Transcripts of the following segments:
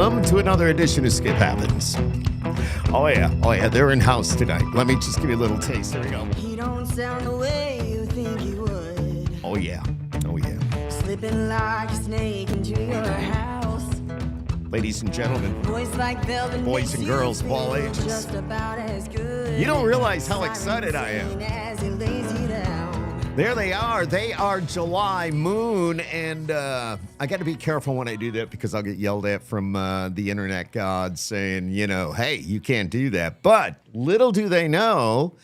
welcome to another edition of Skip Happens. Oh yeah, they're in house tonight. Let me just give you a little taste. There we go. He don't sound the way you think he would. Oh yeah. Slipping like a snake into your house. Ladies and gentlemen, Voice like velvet boys and girls of all ages. Just about as good. You don't realize how excited I am. As he lays you down. There they are. They are July Moon, and I got to be careful when I do that because I'll get yelled at from the internet gods saying, hey, you can't do that. But little do they know,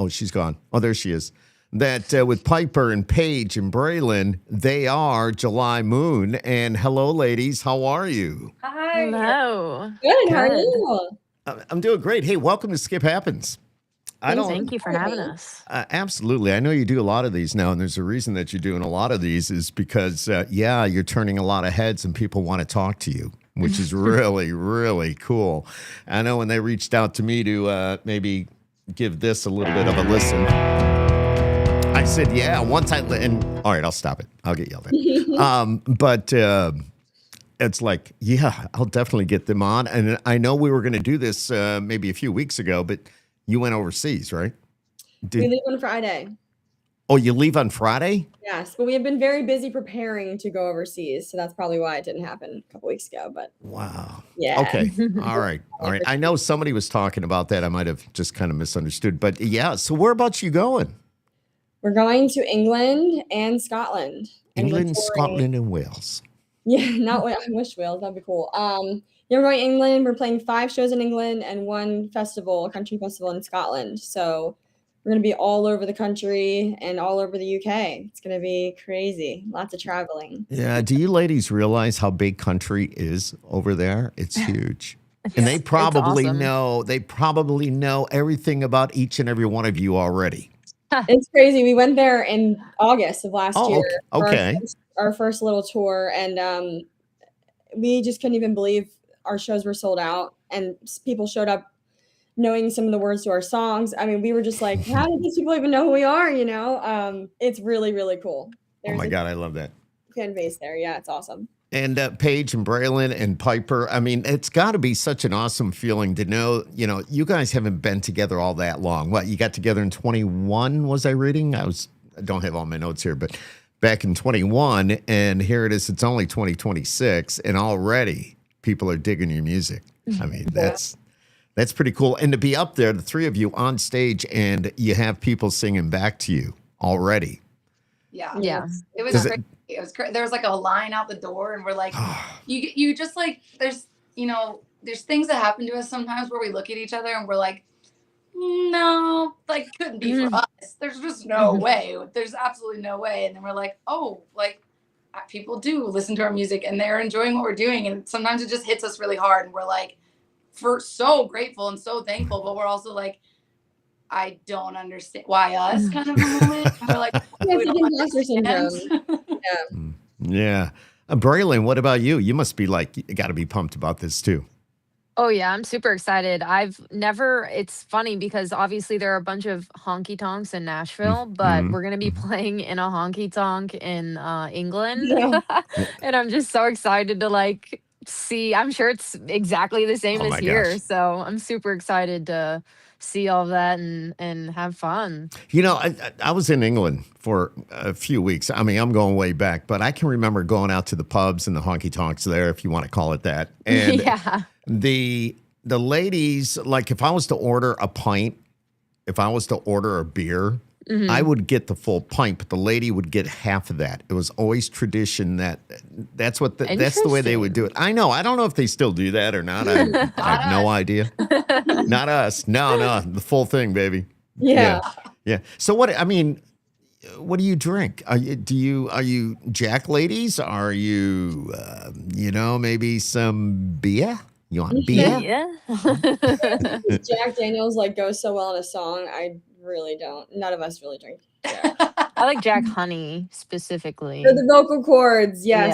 she's gone. Oh, there she is. That with Piper and Paige and Braylon, they are July Moon. And hello, ladies. How are you? Hi. Hello. Good. How are you? I'm doing great. Hey, welcome to Skip Happens. Thank you for having us. Absolutely. I know you do a lot of these now, and there's a reason that you're doing a lot of these is because, you're turning a lot of heads and people want to talk to you, which is really, really cool. I know when they reached out to me to maybe give this a little bit of a listen, I said, yeah, once and all right, I'll stop it. I'll get yelled at. But it's like, yeah, I'll definitely get them on. And I know we were going to do this maybe a few weeks ago, but you went overseas, right? We leave on Friday. Oh, you leave on Friday? Yes, but we have been very busy preparing to go overseas, so that's probably why it didn't happen a couple weeks ago. But wow. Yeah. Okay. All right. I know somebody was talking about that. I might have just kind of misunderstood. But yeah, so whereabouts you going? We're going to England and Scotland. England, Scotland, and Wales. Yeah, I wish Wales. That'd be cool. We're going to England. We're playing 5 shows in England and 1 festival, a country festival in Scotland. So we're going to be all over the country and all over the UK. It's going to be crazy. Lots of traveling. Yeah. Do you ladies realize how big country is over there? It's huge. And they probably know everything about each and every one of you already. It's crazy. We went there in August of last year. Okay. For our first little tour. And we just couldn't even believe our shows were sold out. And people showed up knowing some of the words to our songs. I mean, we were just like, how did these people even know who we are? It's really, really cool. Oh my God, I love that. Fan base there. Yeah, it's awesome. And Paige and Braylon and Piper, I mean, it's got to be such an awesome feeling to know, you guys haven't been together all that long. What, you got together in 21, was I reading? I don't have all my notes here, but back in 21, and here it is, it's only 2026, and already people are digging your music. I mean, that's pretty cool. And to be up there, the 3 of you on stage, and you have people singing back to you already. Yeah. It was crazy. It was crazy. There was like a line out the door, and we're like, you just like, there's things that happen to us sometimes where we look at each other and we're like, no, like couldn't be for us. There's just no way. There's absolutely no way. And then we're like, oh, like people do listen to our music and they're enjoying what we're doing. And sometimes it just hits us really hard. And we're like, so grateful and so thankful, but we're also like, I don't understand why us kind of a moment. We're like, we don't understand. Yeah. Braylon, what about you? You must be like, you got to be pumped about this too. Oh yeah, I'm super excited. It's funny because obviously there are a bunch of honky tonks in Nashville, but we're going to be playing in a honky tonk in England. Yeah. And I'm just so excited to see. I'm sure it's exactly the same as here. Gosh. So I'm super excited to see all that and have fun. I was in England for a few weeks. I mean, I'm going way back, but I can remember going out to the pubs and the honky tonks there, if you want to call it that. And Yeah. the ladies, like if I was to order a pint, if I was to order a beer, I would get the full pint, but the lady would get half of that. It was always tradition that's the way they would do it. I know. I don't know if they still do that or not. I have no idea. Not us. No, the full thing, baby. Yeah. So what do you drink? Are you Jack ladies? Are you maybe some beer? You want beer? Yeah. Jack Daniels goes so well in a song. I really don't. None of us really drink Jack. I like Jack Honey specifically. For the vocal cords, yes.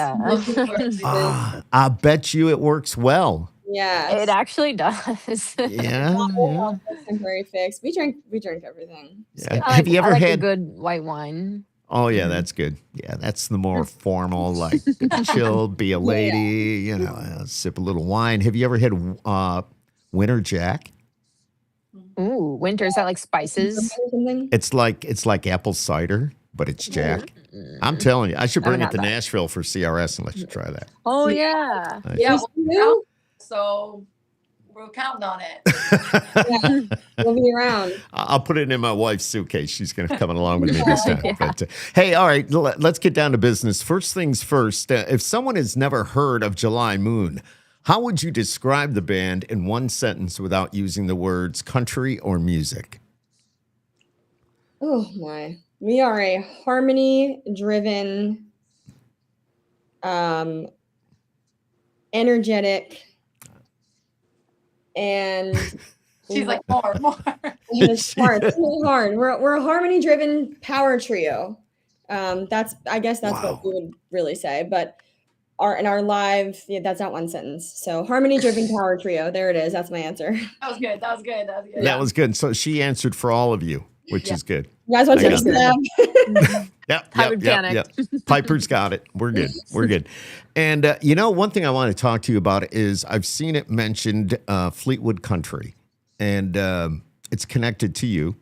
Yeah. I bet you it works well. Yeah. It actually does. Yeah. Temporary fix. We drink everything. Yeah. I Have you ever like had a good white wine? Oh yeah, that's good. Yeah, that's the more formal, like chill, be a lady, sip a little wine. Have you ever had winter jack? Ooh, winter, is that like spices? Or something. It's like apple cider, but it's jack. I'm Mm, telling you, I should bring haven't it had to that. Nashville for CRS and let you try that. Oh yeah. Yeah, Just well, you? so we're counting on it. Yeah, we'll be around. I'll put it in my wife's suitcase. She's going to come along with me this time. Yeah. But hey, all right, let's get down to business. First things first. If someone has never heard of July Moon, how would you describe the band in one sentence without using the words country or music? Oh my. We are a harmony driven, energetic, and She's like, more. it's hard. It's really hard. We're a harmony driven power trio. I guess that's Wow. what we would really say. But in our live, that's not one sentence. So harmony driven power trio. There it is. That's my answer. You That was good. That was good. That was good. That was good. So she answered for all of you, which is good. guys want I to got stab? Yep. I would panic. Piper's got it. We're good. We're good. And, one thing I want to talk to you about is I've seen it mentioned Fleetwood Country, and it's connected to you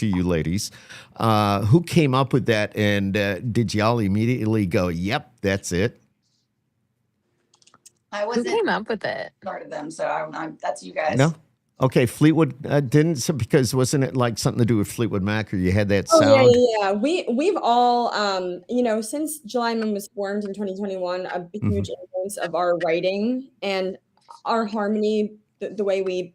ladies. Who came up with that, and did y'all immediately go, yep, that's it? I Who wasn't came up with it? part of them, so I'm that's you guys. No? Okay, Fleetwood didn't, so because wasn't it like something to do with Fleetwood Mac, or you had that Oh sound? yeah. We've all since July Moon was formed in 2021, a huge influence of our writing and our harmony, the way we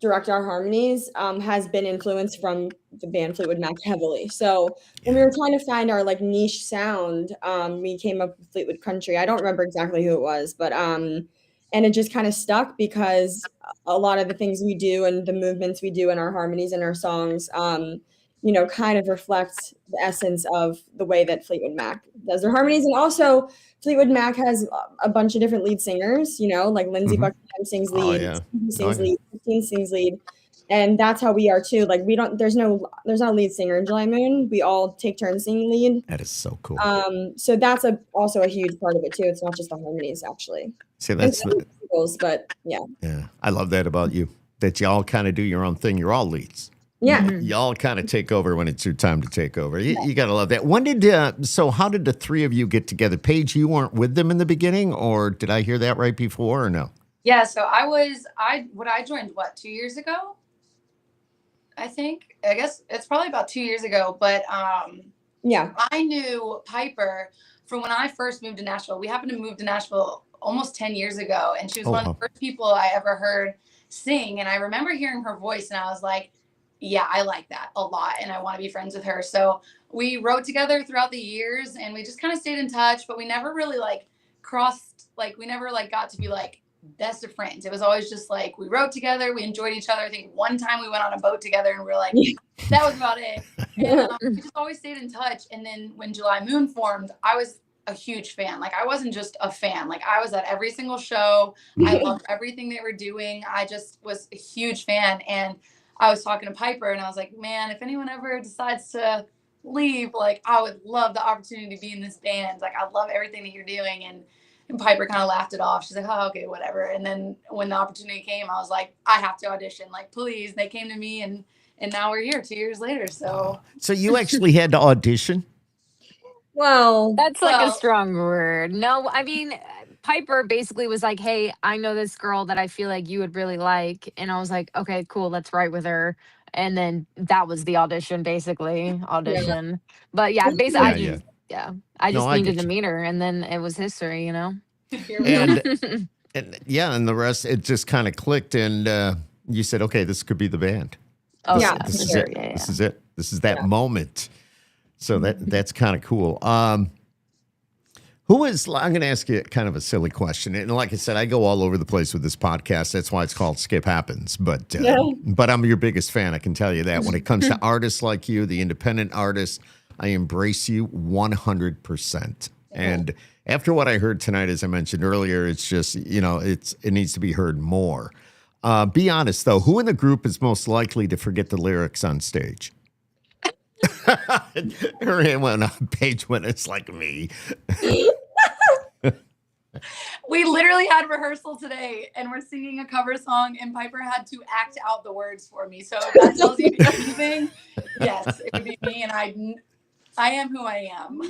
direct our harmonies, has been influenced from the band Fleetwood Mac heavily. So when we were trying to find our like niche sound, we came up with Fleetwood Country. I don't remember exactly who it was, but and it just kind of stuck because a lot of the things we do and the movements we do in our harmonies and our songs, kind of reflect the essence of the way that Fleetwood Mac does their harmonies. And also Fleetwood Mac has a bunch of different lead singers, like Lindsey Buckingham sings Oh, lead, yeah. Stevie sings yeah. lead, Christine sings lead. And that's how we are too. Like there's not a lead singer in July Moon. We all take turns singing lead. That is so cool. So that's also a huge part of it too. It's not just the harmonies actually. See, And that's some singles, but yeah. yeah. I love that about you, that y'all kind of do your own thing. You're all leads. Yeah. Y'all kind of take over when it's your time to take over. You got to love that. When did so how did the three of you get together? Paige, you weren't with them in the beginning, or did I hear that right before, or no? Yeah, so I joined 2 years ago? I think. I guess it's probably about 2 years ago, but Yeah. I knew Piper from when I first moved to Nashville. We happened to move to Nashville almost 10 years ago, and she was one of the first people I ever heard sing. And I remember hearing her voice, and I was like, yeah, I like that a lot, and I want to be friends with her. So we wrote together throughout the years, and we just kind of stayed in touch, but we never really we never got to be best of friends. It was always just we wrote together, we enjoyed each other. I think one time we went on a boat together, and we were like, that was about it. And we just always stayed in touch. And then when July Moon formed, I was a huge fan. I wasn't just a fan. I was at every single show. I loved everything they were doing. I just was a huge fan. And I was talking to Piper, and I was like, man, if anyone ever decides to leave, I would love the opportunity to be in this band. I love everything that you're doing. And Piper kind of laughed it off. She's like, oh, okay, whatever. And then when the opportunity came, I was like, I have to audition. Please. They came to me, and now we're here 2 years later. So you actually had to audition? Well, That's a strong word. No, I mean, Piper basically was like, hey, I know this girl that I feel like you would really like. And I was like, okay, cool, let's write with her. And then that was the audition, basically. But yeah, basically, I just needed to meet her, and then it was history, here we are. And the rest, it just kind of clicked, and you said, okay, this could be the band. Oh, Yeah. yeah, This is sure. it. Yeah, This is it. This is that moment. So that's kind of cool. Who is, I'm going to ask you kind of a silly question. And like I said, I go all over the place with this podcast. That's why it's called Skip Happens. But I'm your biggest fan. I can tell you that. When it comes to artists like you, the independent artists, I embrace you 100%. And after what I heard tonight, as I mentioned earlier, it's just, it needs to be heard more. Be honest, though. Who in the group is most likely to forget the lyrics on stage? Her hand went on page when it's like me. We literally had rehearsal today and we're singing a cover song and Piper had to act out the words for me. So if that tells you anything, yes, it would be me, and I am who I am.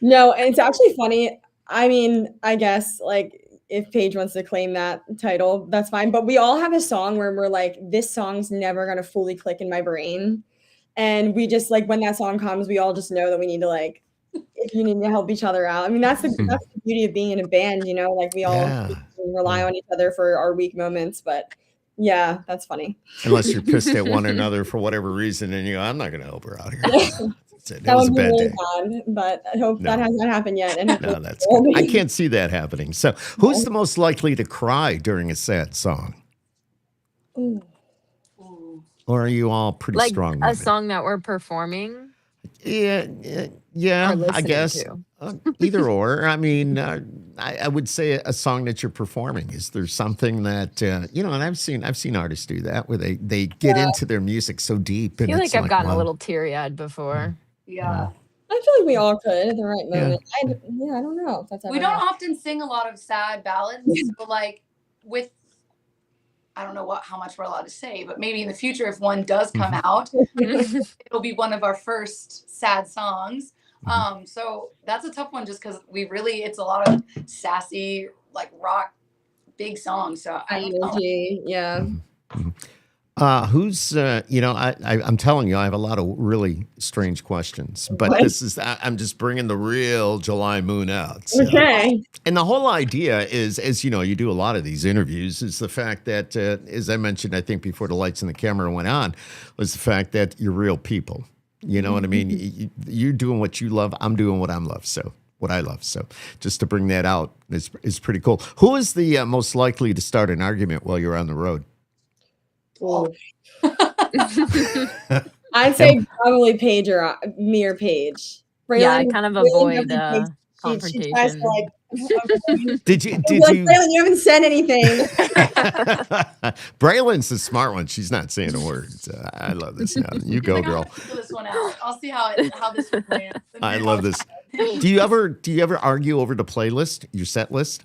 No, and it's actually funny. I mean, I guess like if Paige wants to claim that title, that's fine. But we all have a song where we're like, this song's never gonna fully click in my brain. And we just like when that song comes, we all just know that we need to like if you need to help each other out. I mean, that's the beauty of being in a band, you know, like we all rely on each other for our weak moments. But yeah, that's funny. Unless you're pissed at one another for whatever reason and you go, I'm not going to help her out here. It That was would a be bad really day. bad, but I hope that has not happened yet. And No, that's good. I can't see that happening. So who's the most likely to cry during a sad song? Ooh. Or are you all pretty Like strong a women? song that we're performing Yeah, or I listening guess. to. Either or. I mean, I would say a song that you're performing. Is there something that you know? And I've seen artists do that where they get into their music so deep. I And feel it's like I've gotten a wow. little teary-eyed before. Yeah. I feel like we all could at the right moment. I don't know if that's ever We don't happened. often sing a lot of sad ballads, but like with, I don't know how much we're allowed to say, but maybe in the future, if one does come out, it'll be one of our first sad songs. So that's a tough one just because it's a lot of sassy, like rock, big songs. So I don't know. Energy, yeah. Who's you know? I'm telling you, I have a lot of really strange questions, but I'm just bringing the real July Moon out. So. Okay. And the whole idea is, as you know, you do a lot of these interviews, is the fact that, as I mentioned, I think before the lights and the camera went on, was the fact that you're real people. You know what I mean? You're doing what you love. I'm doing what I love. So just to bring that out is pretty cool. Who is the most likely to start an argument while you're on the road? I'd say probably Paige or me or Paige. Yeah, I Braylon kind of really avoid doesn't take- she tries to confrontation. like. Did you? Braylon, you haven't said anything. Braylon's the smart one. She's not saying a word. I love this now. You go, girl. I'll figure this one out. I'll see how this one lands. I love this. Do you ever argue over the playlist, your set list?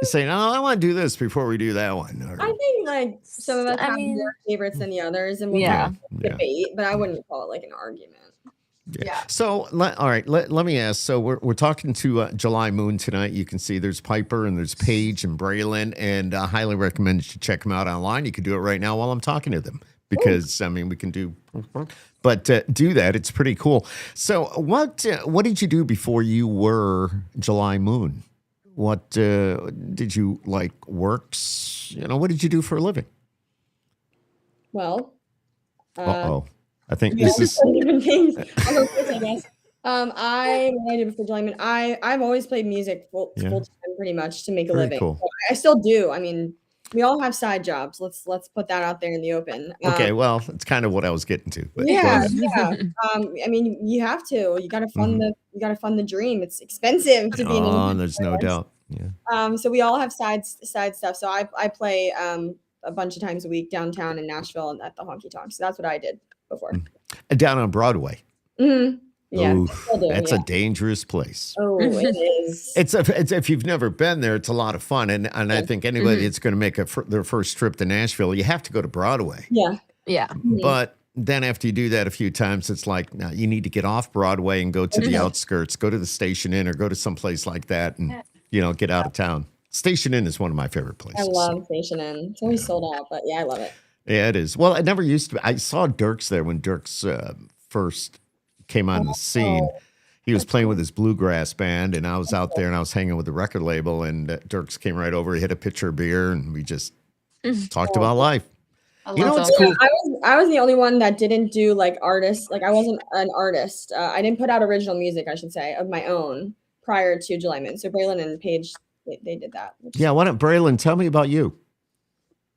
Saying, "Oh, I want to do this before we do that one." Or, I think like some of us have mean, more favorites than the others, and we'll debate. But I wouldn't call it like an argument. Yeah. So, all right, let me ask. So, we're talking to July Moon tonight. You can see there's Piper and there's Paige and Braylon, and I highly recommend you check them out online. You can do it right now while I'm talking to them because, I mean, we can do, but do that. It's pretty cool. So, what did you do before you were July Moon? What did you like works? You know, what did you do for a living? Well, I think this is different things. I'll go first, I guess. What I did before July Moon, I've always played music full time pretty much to make a living. Cool. So I still do. I mean, we all have side jobs. Let's put that out there in the open. Okay, well, it's kind of what I was getting to. But yeah. I mean, you have to. You got to fund the dream. It's expensive to be. There's no doubt. Yeah. So we all have side stuff. So I play a bunch of times a week downtown in Nashville and at the honky tonks. So that's what I did before. Down on Broadway. Mm-hmm. Yeah, Oof, that's a dangerous place. Oh, it is. It's if you've never been there, it's a lot of fun, and I think anybody that's going to make their first trip to Nashville, you have to go to Broadway. Yeah. But then after you do that a few times, it's like now you need to get off Broadway and go to the outskirts, go to the Station Inn, or go to some place like that, and get out of town. Station Inn is one of my favorite places. I love Station Inn. It's always sold out, but yeah, I love it. Yeah, it is. Well, it never used to be. I saw Dirks there when Dirks first came on the scene. He was playing with his bluegrass band, and I was out there and I was hanging with the record label, and Dirks came right over. He had a pitcher of beer, and we just talked about life. You know what's cool? I was the only one that didn't do like artists. Like I wasn't an artist. I didn't put out original music, I should say, of my own prior to July Moon. So Braylon and Paige, they did that. Yeah, why don't Braylon tell me about you?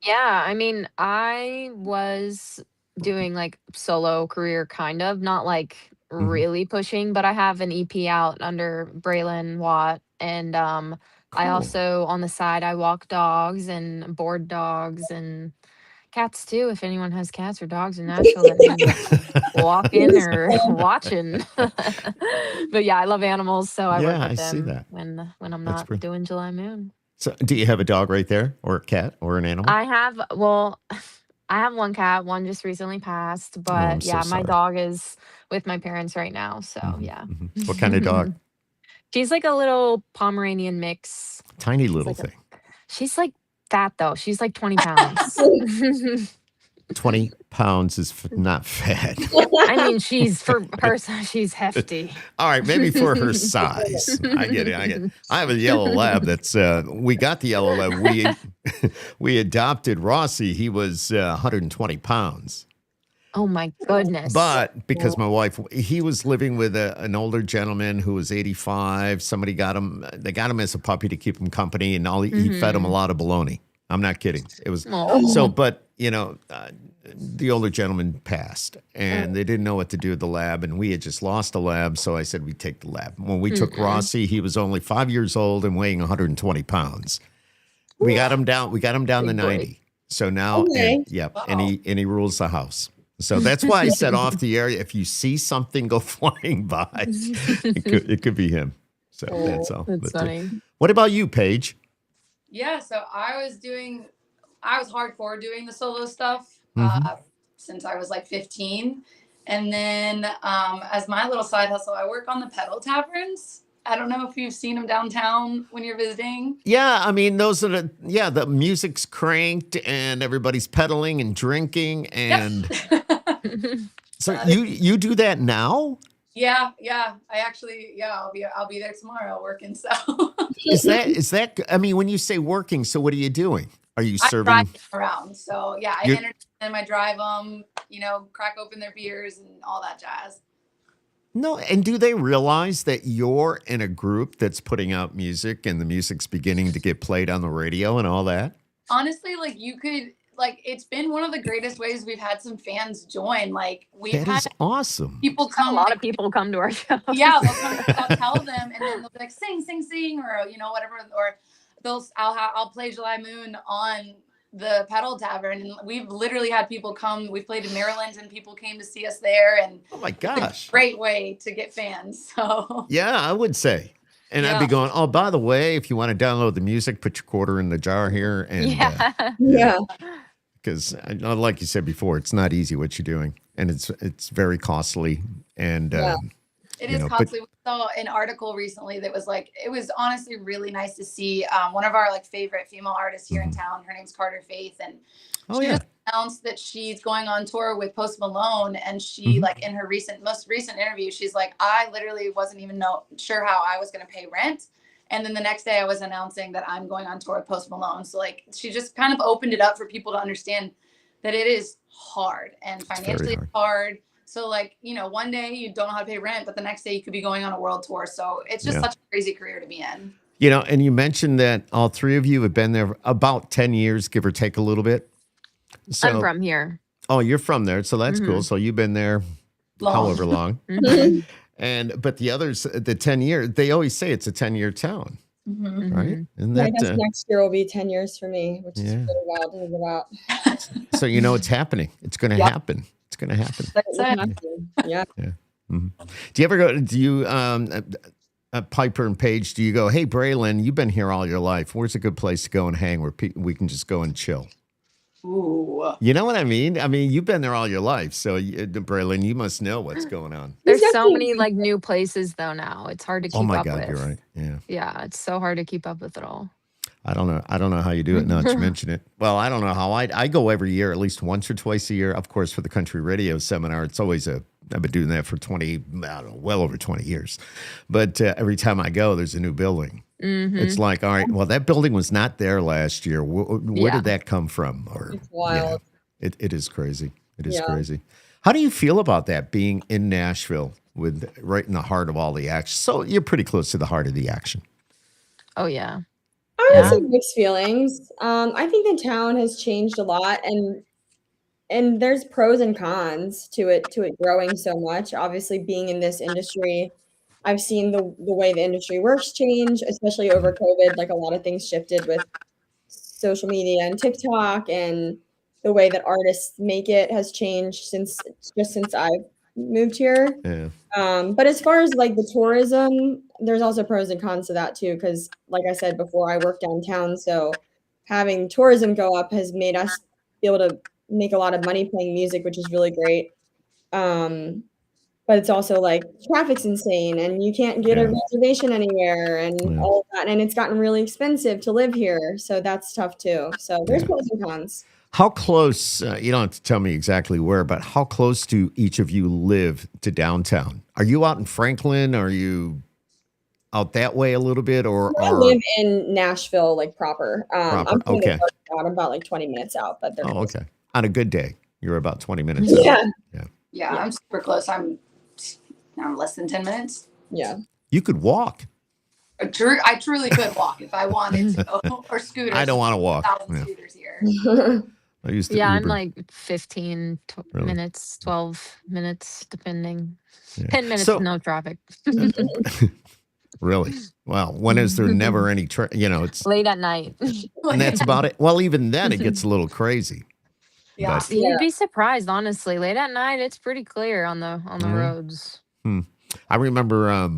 Yeah, I mean, I was doing like solo career kind of, not like really pushing, but I have an EP out under Braylon Watt, and I also on the side I walk dogs and board dogs, and Cats too. If anyone has cats or dogs in Nashville that need walking or watching. But yeah, I love animals, so I work Yeah, I with see them that. when I'm That's not pretty. doing July Moon. So, do you have a dog right there, or a cat, or an animal? I have well, I have one cat. One just recently passed, Oh, I'm but so yeah, my sorry. dog is with my parents right now. So Hmm, yeah. hmm. What kind of dog? She's like a little Pomeranian mix. Tiny She's little like a thing. she's like fat though. She's like 20 pounds. 20 pounds is not fat. I mean, she's for her size, she's hefty. All right, maybe for her size. I get it. I get it. I have a yellow lab that's we got the yellow lab. We adopted Rossi. He was 120 pounds. Oh my goodness. But because my wife, he was living with an older gentleman who was 85. Somebody got him, they got him as a puppy to keep him company, and he fed him a lot of bologna. I'm not kidding. It was so, but the older gentleman passed, and they didn't know what to do with the lab, and we had just lost a lab, so I said we'd take the lab. When we took Rossi, he was only 5 years old and weighing 120 pounds. We got him down. We got him down to 90. So now, and he rules the house. So that's why I said off the area, if you see something go flying by, it could be him. So that's all. That's funny. What about you, Paige? Yeah, so I was hardcore doing the solo stuff since I was like 15. And then as my little side hustle, I work on the pedal taverns. I don't know if you've seen them downtown when you're visiting. Yeah, I mean, those are the music's cranked and everybody's pedaling and drinking. And so you do that now? Yeah. I actually, I'll be there tomorrow working. So is that, I mean, when you say working, so what are you doing? Are you serving? I drive around. So yeah, I entertain them, I drive them, crack open their beers and all that jazz. No, and do they realize that you're in a group that's putting out music and the music's beginning to get played on the radio and all that? Honestly, it's been one of the greatest ways we've had some fans join. Like we've had awesome. People come, a lot of people come to our show. Yeah, they'll come, I'll tell them, and then they'll be like, sing, or whatever, or I'll play July Moon on the pedal tavern, and we've literally had people come. We played in Maryland, and people came to see us there, and oh my gosh, great way to get fans. So yeah, I would say. And I'd be going, oh, by the way, if you want to download the music, put your quarter in the jar here. And because like you said before, it's not easy what you're doing, and it's very costly. And it is costly. We saw an article recently that was like, it was honestly really nice to see one of our favorite female artists here in town. Her name's Carter Faith, and she just announced that she's going on tour with Post Malone. And she in her most recent interview, she's like, I literally wasn't even sure how I was going to pay rent. And then the next day I was announcing that I'm going on tour with Post Malone. So she just kind of opened it up for people to understand that it is hard and financially hard. So one day you don't know how to pay rent, but the next day you could be going on a world tour. So it's just such a crazy career to be in. And you mentioned that all three of you have been there about 10 years, give or take a little bit. So, I'm from here. Oh, you're from there. So that's cool. So you've been there however long. But the others, the 10 years, they always say it's a 10-year town. Right? And I guess next year will be 10 years for me, which is really wild to think about. So it's happening. It's going to happen. It's going to happen. Yeah. Mm-hmm. Do you ever go? Do you, Piper and Paige? Do you go? Hey, Braylon, you've been here all your life. Where's a good place to go and hang where we can just go and chill? Ooh. You know what I mean? I mean, you've been there all your life, so Braylon, you must know what's going on. There's so many new places though now. It's hard to keep up with. Oh my God, you're right. Yeah. Yeah, it's so hard to keep up with it all. I don't know how you do it. Now that you mention it. Well, I don't know how I go every year, at least once or twice a year. Of course, for the country radio seminar, it's always I've been doing that for well over 20 years. But every time I go, there's a new building. It's like, all right, well, that building was not there last year. Where did that come from? Or it's wild. It is crazy. It is crazy. How do you feel about that, being in Nashville right in the heart of all the action? So you're pretty close to the heart of the action. Oh, yeah. I have some mixed feelings. I think the town has changed a lot, and there's pros and cons to it growing so much. Obviously, being in this industry, I've seen the way the industry works change, especially over COVID. A lot of things shifted with social media and TikTok and the way that artists make it has changed since I've moved here. Yeah. But as far as like the tourism, there's also pros and cons to that too. Because like I said before, I work downtown, so having tourism go up has made us be able to make a lot of money playing music, which is really great. But it's also like traffic's insane and you can't get a reservation anywhere and all of that. And it's gotten really expensive to live here. So that's tough too. So there's pros and cons. How close, you don't have to tell me exactly where, but how close do each of you live to downtown? Are you out in Franklin? Are you out that way a little bit? I live in Nashville, like proper. I'm okay. I'm about like 20 minutes out, but okay. On a good day, you're about 20 minutes out. Yeah, I'm super close. I'm less than 10 minutes. Yeah. You could walk. I truly could walk if I wanted to, or scooters. I don't want to walk. Scooters here. I used to Yeah, Uber. I'm like 15 minutes, 12 minutes, depending. 10 minutes, no traffic. Really? Well, when is there never any, it's late at night. And that's about it. Well, even then it gets a little crazy. Yeah. But, You'd be surprised, honestly. Late at night, it's pretty clear on the roads. I remember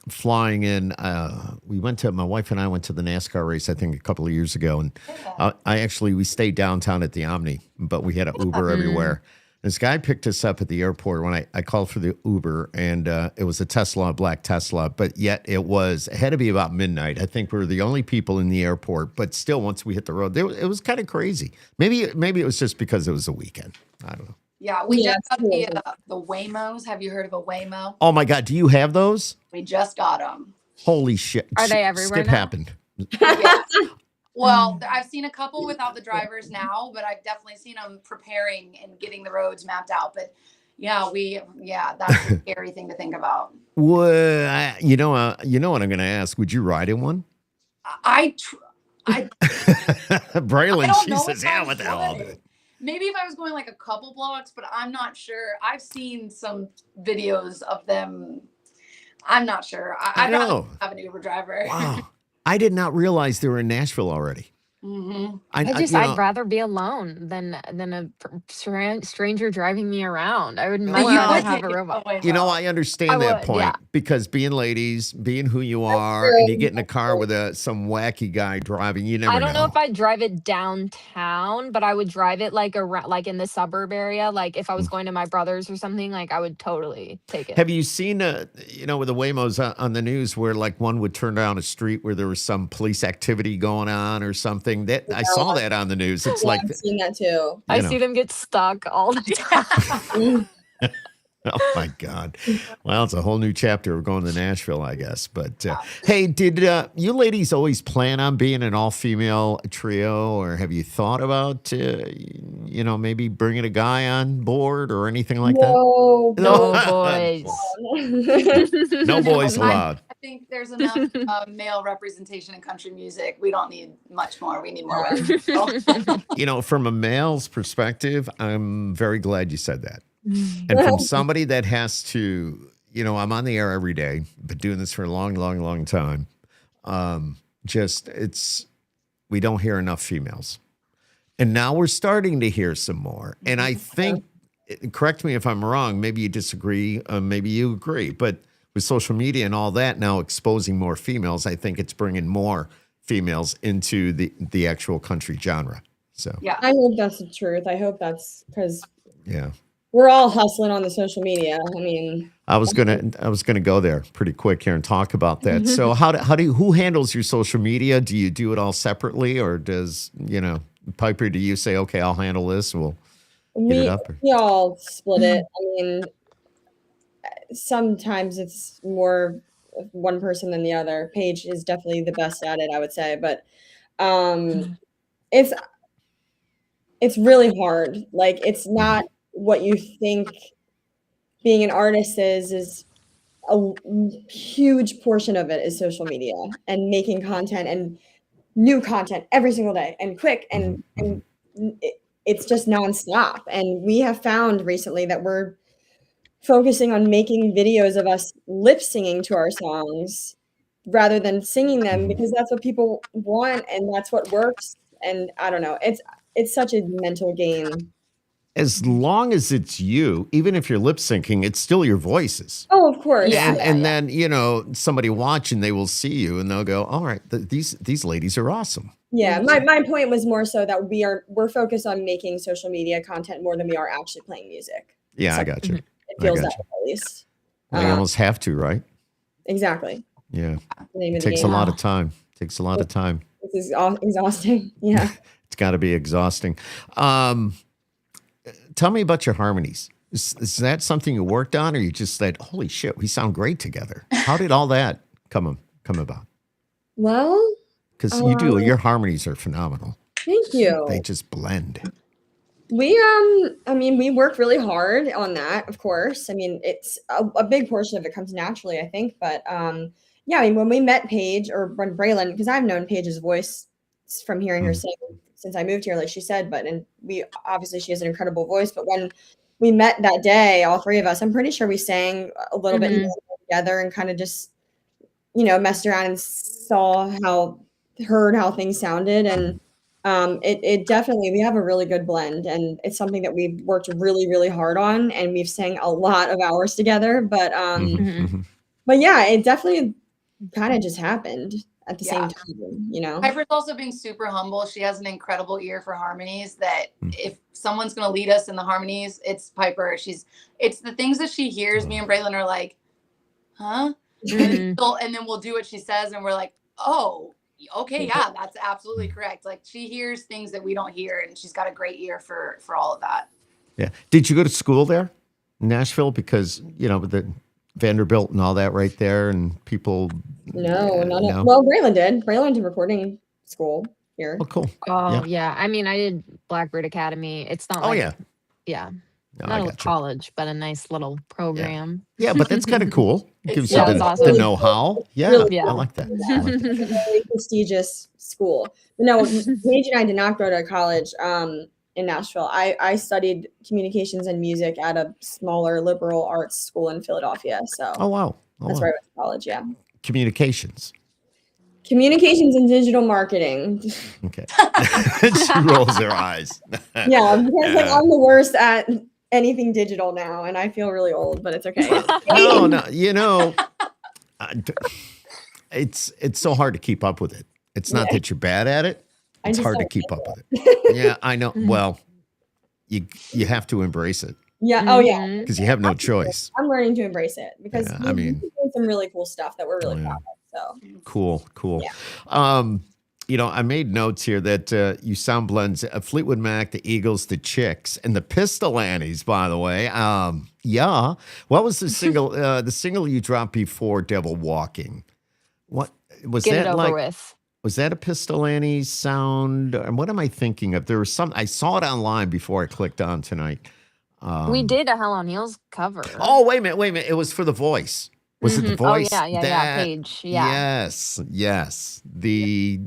flying in. My wife and I went to the NASCAR race, I think a couple of years ago. And we stayed downtown at the Omni, but we had an Uber everywhere. This guy picked us up at the airport when I called for the Uber, and it was a black Tesla, but yet it had to be about midnight. I think we were the only people in the airport, but still, once we hit the road, it was kind of crazy. Maybe it was just because it was a weekend. I don't know. Yeah, we just got the Waymos. Have you heard of a Waymo? Oh my God, do you have those? We just got them. Holy shit! Are they everywhere Skip now? happened. Yeah. Well, I've seen a couple without the drivers now, but I've definitely seen them preparing and getting the roads mapped out. But that's a scary thing to think about. Well, you know what I'm going to ask? Would you ride in one? Braylon, she says, "Yeah, what the hell?" Maybe if I was going like a couple blocks, but I'm not sure. I've seen some videos of them. I'm not sure. I'd rather have an Uber driver. Wow. I did not realize they were in Nashville already. Mm-hmm. I'd rather be alone than a stranger driving me around. I would much you rather would have take a it robot. away, You know, I understand that point because being ladies, being who you are, and you get in a car with some wacky guy driving, you never know. I don't know if I'd drive it downtown, but I would drive it like around, like in the suburb area. Like if I was going to my brother's or something, like I would totally take it. Have you seen, with the Waymos on the news where like one would turn down a street where there was some police activity going on or something? That I saw that on the news. It's like I've seen that too. I see them get stuck all the time. Oh my God. Well, it's a whole new chapter of going to Nashville, I guess. But hey, did you ladies always plan on being an all-female trio, or have you thought about, maybe bringing a guy on board or anything like that? No boys. No boys allowed. I think there's enough male representation in country music. We don't need much more. We need more women. From a male's perspective, I'm very glad you said that. And from somebody that has to, I'm on the air every day, but doing this for a long, long, long time. We don't hear enough females. And now we're starting to hear some more. And I think, correct me if I'm wrong, maybe you disagree, maybe you agree, but with social media and all that now exposing more females, I think it's bringing more females into the actual country genre. So yeah, I hope that's the truth. I hope that's because we're all hustling on the social media. I mean, I was gonna go there pretty quick here and talk about that. So who handles your social media? Do you do it all separately, or does Piper? Do you say, okay, I'll handle this? We'll get it up. We all split it. I mean, sometimes it's more one person than the other. Paige is definitely the best at it, I would say, but it's really hard. Like, it's not what you think being an artist is. A huge portion of it is social media and making content and new content every single day and quick and it's just nonstop. And we have found recently that we're focusing on making videos of us lip singing to our songs rather than singing them because that's what people want and that's what works. And I don't know, it's such a mental game. As long as it's you, even if you're lip syncing, it's still your voices. Oh, of course. Yeah. And then, you know, somebody watching, they will see you and they'll go, all right, these ladies are awesome. Yeah, my point was more so that we're focused on making social media content more than we are actually playing music. Yeah, So I got you. it feels got that way, at least. I almost have to, right? Exactly. Yeah. The name It of the takes a game. lot of time. Takes a lot of time. This is exhausting. Yeah. It's got to be exhausting. Tell me about your harmonies. Is that something you worked on, or you just said, holy shit, we sound great together? How did all that come about? Well, Because your harmonies are phenomenal. thank you. They just blend. We we work really hard on that, of course. I mean, it's a big portion of it comes naturally, I think. But yeah, I mean, when we met Paige or when Braylon, because I've known Paige's voice from hearing her sing since I moved here, like she said, she has an incredible voice. But when we met that day, all three of us, I'm pretty sure we sang a little bit together and kind of just, messed around and heard how things sounded. And it definitely, we have a really good blend, and it's something that we've worked really, really hard on, and we've sang a lot of hours together. But but yeah, it definitely kind of just happened at the same time, Piper's also being super humble. She has an incredible ear for harmonies that if someone's going to lead us in the harmonies, it's Piper. It's the things that she hears. Me and Braylon are like, huh? And then we'll do what she says. And we're like, oh, okay. Yeah, that's absolutely correct. Like she hears things that we don't hear, and she's got a great ear for all of that. Yeah. Did you go to school there in Nashville? Because, the Vanderbilt and all that right there, and people. No. Well, Braylon did. Braylon went to recording school here. Oh, cool. Oh, yeah. I mean, I did Blackbird Academy. It's not yeah. No, not a college, but a nice little program. Yeah, but that's kind of cool. It gives you awesome. the know-how. Yeah, Really I like that. It's a very prestigious school. No, Paige and I did not go to college in Nashville. I studied communications and music at a smaller liberal arts school in Philadelphia. So that's where I went to college. Yeah. Communications and digital marketing. Okay. She rolls her eyes. Yeah, because I'm the worst at anything digital now, and I feel really old, but it's okay. No, it's so hard to keep up with it. It's not that you're bad at it. It's hard to keep up with it. Yeah, I know. Well, you have to embrace it. Yeah. Oh, yeah. Because you have no choice. I'm learning to embrace it because we're doing some really cool stuff that we're really proud of. So cool. Yeah. I made notes here that you sound blends Fleetwood Mac, the Eagles, the Chicks, and the Pistol Annies, by the way. Yeah. What was the single? The single you dropped before Devil Walking? What was Get that it over like? with. Was that a Pistol Annies sound? And what am I thinking of? There was some. I saw it online before I clicked on tonight. We did a Hell on Heels cover. Oh, wait a minute. It was for The Voice. Was it The Voice? Oh, yeah, Paige. Yeah. Yes. The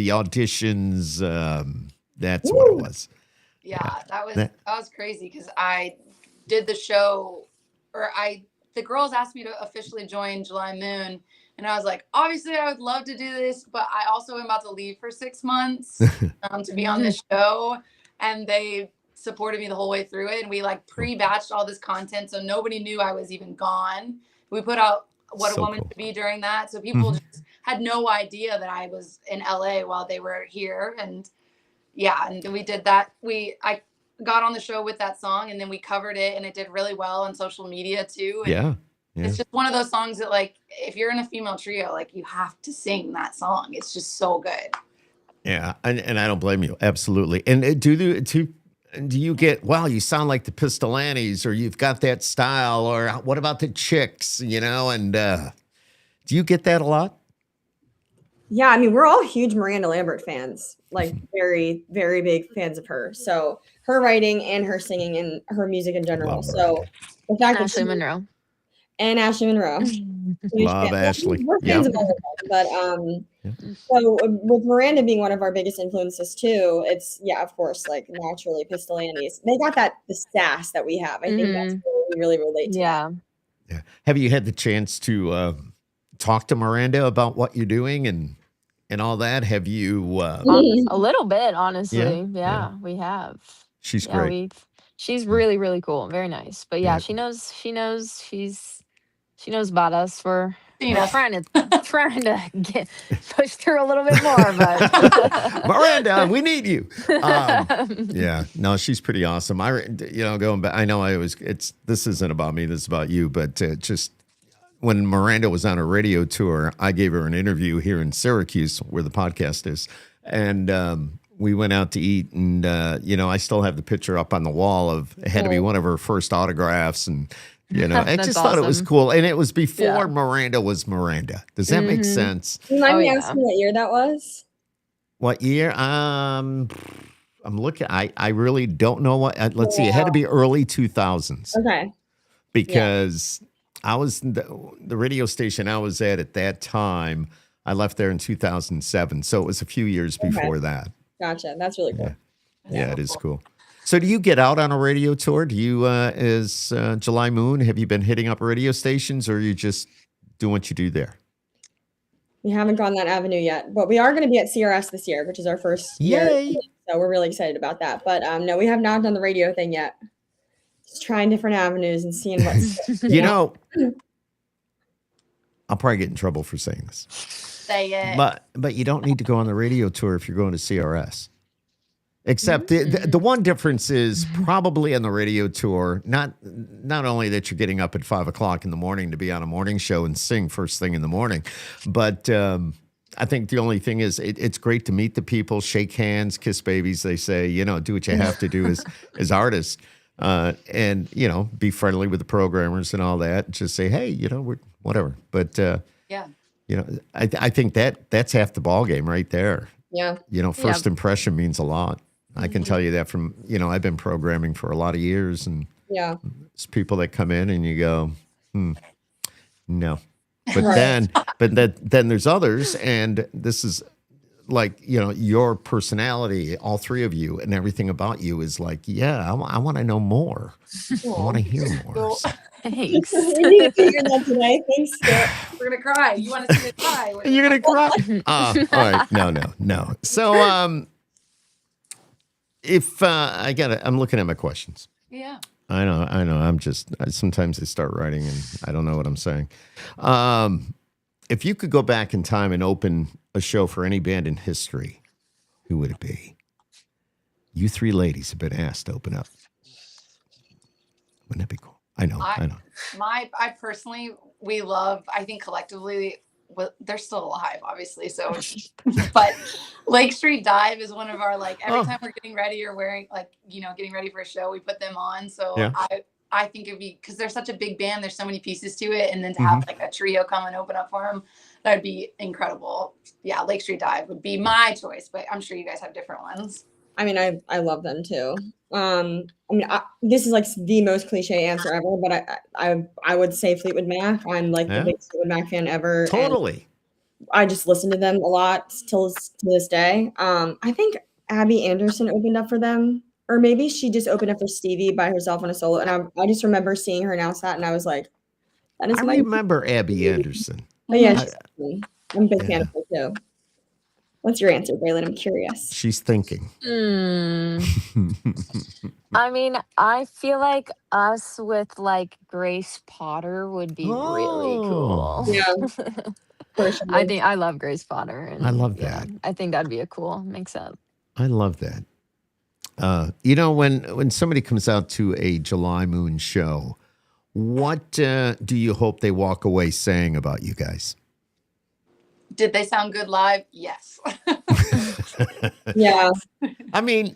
auditions, that's what it was. Yeah, that was crazy because I did the show, the girls asked me to officially join July Moon, and I was like, obviously I would love to do this, but I also am about to leave for 6 months to be on this show, and they supported me the whole way through it, and we pre-batched all this content, so nobody knew I was even gone. We put out What a Woman to Be during that, so people just had no idea that I was in LA while they were here, and we did that. I got on the show with that song, and then we covered it, and it did really well on social media too. And it's just one of those songs that if you're in a female trio, you have to sing that song. It's just so good. Yeah, and I don't blame you, absolutely. And do you get, wow, you sound like the Pistol Annies, or you've got that style, or what about the Chicks, and do you get that a lot? Yeah, I mean, we're all huge Miranda Lambert fans, very, very big fans of her. So her writing and her singing and her music in general. So the fact Ashley Monroe. And Ashley Monroe. Love Ashley. We're fans of all of them, but so with Miranda being one of our biggest influences too, it's of course, naturally Pistol Annies. They got the sass that we have. I think that's what we really relate to. Yeah. Have you had the chance to talk to Miranda about what you're doing and and all that. Have you? A little bit, honestly. Yeah. Yeah, we have. She's Yeah, great. she's really, really cool. Very nice. But yeah, Yeah. she knows about us. We're Tina. trying to get push through a little bit more, but Miranda, we need you. Yeah, no, she's pretty awesome. Going back, I know this isn't about me, this is about you, but just when Miranda was on a radio tour, I gave her an interview here in Syracuse where the podcast is. And we went out to eat, and I still have the picture up on the wall of it had to be one of her first autographs, and I just thought it was awesome. cool. And it was before Yeah. Miranda was Miranda. Does that make sense? Do you mind Oh, me yeah. asking what year that was? What year? I'm looking. I really don't know what. Let's see. It had to be early 2000s Okay. because I was the radio station I was at that time. I left there in 2007, so it was a few years before that. Gotcha. That's really cool. Yeah, it is cool. So, do you get out on a radio tour? Do you, as July Moon, have you been hitting up radio stations, or you just doing what you do there? We haven't gone that avenue yet, but we are going to be at CRS this year, which is our first year. Yay! So we're really excited about that. But no, we have not done the radio thing yet. Just trying different avenues and seeing what's. I'll probably get in trouble for saying this, Say it. but you don't need to go on the radio tour if you're going to CRS. Except the one difference is probably on the radio tour, not only that you're getting up at 5 o'clock in the morning to be on a morning show and sing first thing in the morning, but I think the only thing is it's great to meet the people, shake hands, kiss babies. They say, do what you have to do as artists, and be friendly with the programmers and all that. Just say, hey, we're whatever. But Yeah. I think that's half the ball game right there. Yeah. First impression means a lot. I can tell you that from, I've been programming for a lot of years, and Yeah. there's people that come in and you go, no. But Right. then there's others, and this is like, your personality, all three of you, and everything about you is like, yeah, I want to know more. I want to hear more. thanks. We need to figure that today. Thanks, Skip. We're gonna cry. You want to see me cry? You're gonna cry. All right, no. So, if I'm looking at my questions. Yeah. I know. Sometimes I start writing and I don't know what I'm saying. If you could go back in time and open a show for any band in history, who would it be? You three ladies have been asked to open up. Wouldn't that be cool? I know. I personally, I think collectively, they're still alive, obviously. So, but Lake Street Dive is one of our, every time we're getting ready or wearing, getting ready for a show, we put them on. So Yeah. I think it'd be, because they're such a big band, there's so many pieces to it. And then to have a trio come and open up for them, that would be incredible. Yeah. Lake Street Dive would be my choice, but I'm sure you guys have different ones. I mean, I love them too. This is like the most cliche answer ever, but I would say Fleetwood Mac. I'm like the biggest Fleetwood Mac fan ever. Totally. I just listen to them a lot till to this day. I think Abby Anderson opened up for them, or maybe she just opened up for Stevie by herself on a solo. And I just remember seeing her announce that, and I was like, "That is I my." remember Abby Anderson. Oh yeah, I'm a big fan of her too. What's your answer, Braylon? I'm curious. She's thinking. I mean, I feel like us with Grace Potter would be really cool. Yeah. For sure. I love Grace Potter. And I love that. I think that'd be a cool mix up. I love that. When somebody comes out to a July Moon show, what do you hope they walk away saying about you guys? Did they sound good live? Yes. Yeah. I mean,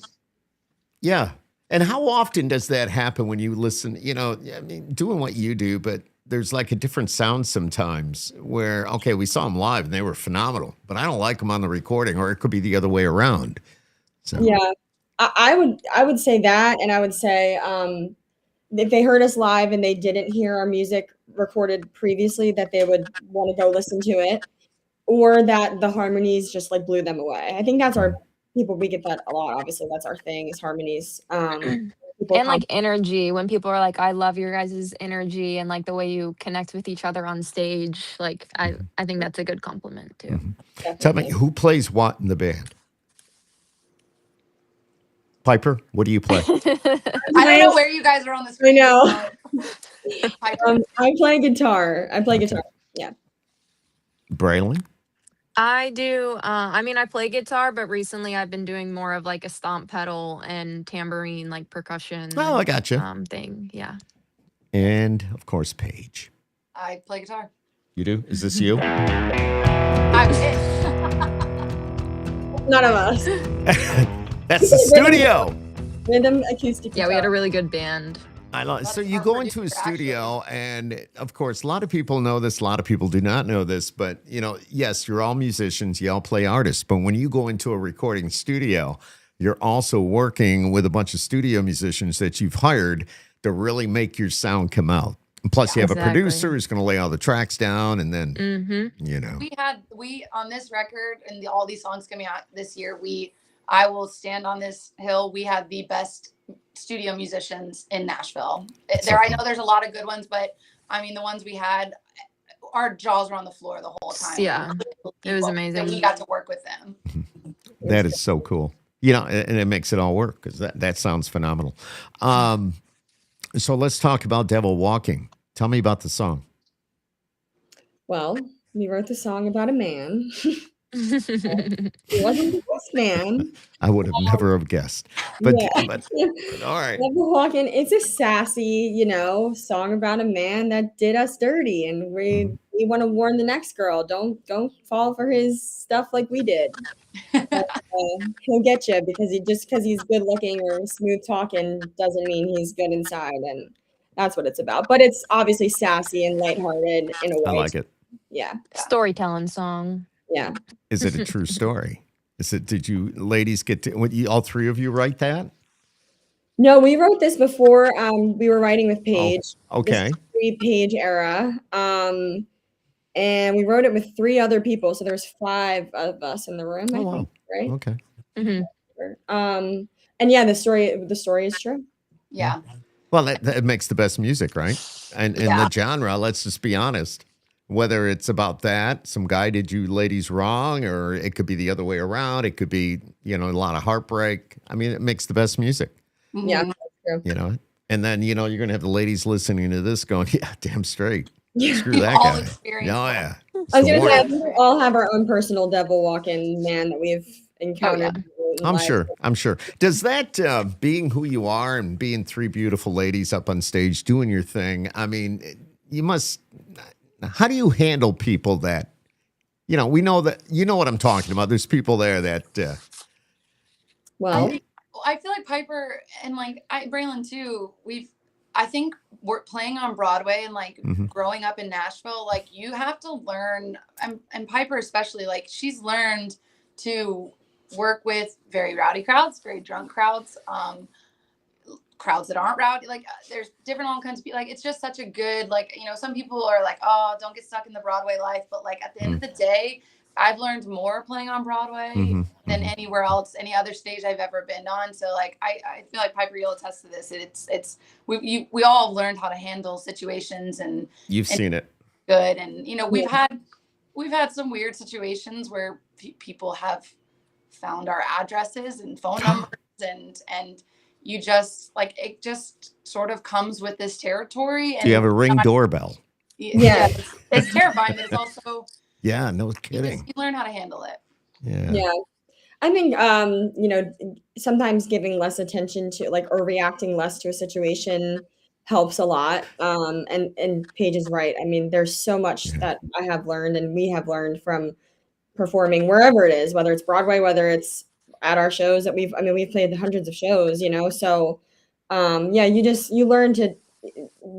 yeah. And how often does that happen when you listen? Doing what you do, but there's like a different sound sometimes where, okay, we saw them live and they were phenomenal, but I don't like them on the recording, or it could be the other way around. So Yeah. I would say that, and I would say if they heard us live and they didn't hear our music recorded previously, that they would want to go listen to it, or that the harmonies just blew them away. I think that's our people. We get that a lot. Obviously, that's our thing is harmonies. People people And like energy, when people are like, I love your guys' energy and like the way you connect with each other on stage. Like I think that's a good compliment too. Tell me, definitely. who plays what in the band? Piper, what do you play? I don't know where you guys are on the I screen. know. But Piper. I play guitar. I play guitar. Yeah. Braylon? I do. I mean, I play guitar, but recently I've been doing more of like a stomp pedal and tambourine, like percussion Oh, I got you. thing. Yeah. And of course, Paige. I play guitar. You do? Is this you? None of us. That's the studio. Random acoustic Yeah, we had a guitar. really good band. I love. So That's you our go into a producer, studio, and of course, a lot of people know this. A lot of people do not know this, but yes, you're all musicians. You all play artists. But when you go into a recording studio, you're also working with a bunch of studio musicians that you've hired to really make your sound come out. And plus, you have a Exactly. producer who's going to lay all the tracks down, and then We on this record and all these songs coming out this year, I will stand on this hill. We had the best studio musicians in Nashville. I know there's a lot of good ones, but I mean the ones we had, our jaws were on the floor the whole time. Yeah, it was That amazing. we got to work with them. that is so cool. And it makes it all work because that sounds phenomenal. So let's talk about Devil Walking. Tell me about the song. Well, we wrote the song about a man. He wasn't the best man. I would have never have guessed. But, Yeah. but all right. Devil Walking, it's a sassy, song about a man that did us dirty, and we want to warn the next girl, don't fall for his stuff like we did. He'll get you because he's good looking or smooth talking doesn't mean he's good inside, and that's what it's about. But it's obviously sassy and lighthearted in a way. I like it. Yeah, Storytelling song. yeah. Is it a true story? Did you ladies all three of you write that? No, we wrote this before. We were writing with Paige. Okay. Pre-Paige era. And we wrote it with 3 other people. So there's 5 of us in the room, I think, right? Okay. And yeah, the story is true. Yeah. Well, that makes the best music, right? And in the genre, let's just be honest. Whether it's about that, some guy did you ladies wrong, or it could be the other way around. It could be, a lot of heartbreak. I mean, it makes the best music. Yeah, that's true. And then, you're going to have the ladies listening to this going, yeah, damn straight. Screw We that all guy. experienced Oh, that. yeah. It's I was the gonna say, I worst. think we all have our own personal devil walking man that we've encountered. in I'm life. sure. Does that being who you are and being 3 beautiful ladies up on stage doing your thing, I mean, you must, how do you handle people that, we know that, what I'm talking about. There's people there that, Well, I feel like Piper and Braylon too. I think we're playing on Broadway and growing up in Nashville. Like you have to learn, and Piper especially. Like she's learned to work with very rowdy crowds, very drunk crowds, crowds that aren't rowdy. Like there's different all kinds of people. Like it's just such a good some people are like, oh, don't get stuck in the Broadway life. But at the end of the day, I've learned more playing on Broadway than anywhere else, any other stage I've ever been on. So I feel like Piper, you'll attest to this. We all learned how to handle situations and you've seen it. Good. And, we've had some weird situations where people have found our addresses and phone numbers and you just it just sort of comes with this territory. And Do you have a Ring doorbell? Yeah. It's terrifying, but it's also, Yeah, no kidding. you learn how to handle it. yeah. I think sometimes giving less attention to or reacting less to a situation helps a lot. And Paige is right. I mean, there's so much that I have learned and we have learned from performing wherever it is, whether it's Broadway, whether it's at our shows that we've played hundreds of shows, so you learn to